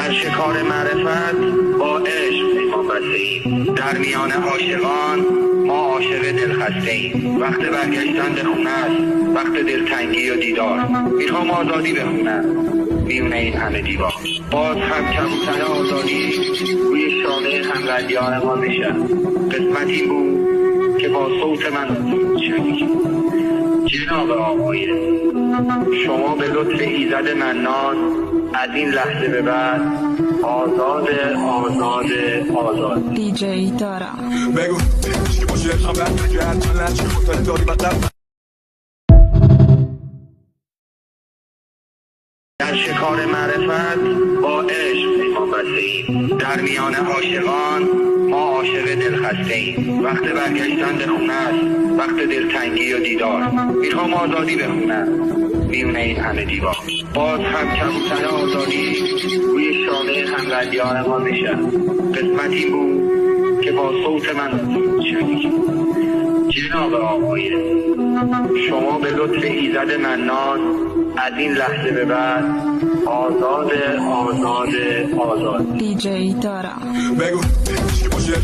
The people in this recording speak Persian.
در شکار معرفت با عشق پیمان بسته ایم، در میان عاشقان ما عاشق دلخسته ایم. وقت برگشتن به خونه است، وقت دلتنگی و دیدار. میخوام آزادی بخونم میونه این همه دیوار. باز هم کبوتر آزادی روی شانه همقدیان ما نشست. قسمت این بود که با صوت من شنید. جناب آقای، شما به لطف ایزد منان از این لحظه به بعد آزاد آزاد آزاد. دیجی دارا بگو که باشه خبر کرد من لنچه مطالع داری بقدر. در شکار معرفت با عشق پیمان بسته ایم، در میان عاشقان ما عاشق دلخسته ایم. وقت برگشتن به خونه است، وقت دلتنگی و دیدار. میخوام آزادی بخونم میونه این همه دیوار. باز هم کبوتر آزادی روی شانه همقدیان ما نشست. قسمت این بود که با صوت من شنید. جناب آقای، شما به لطف ایزد منان از این لحظه به بعد آزاد آزاد آزاد. دیجی دارا بگو که باشه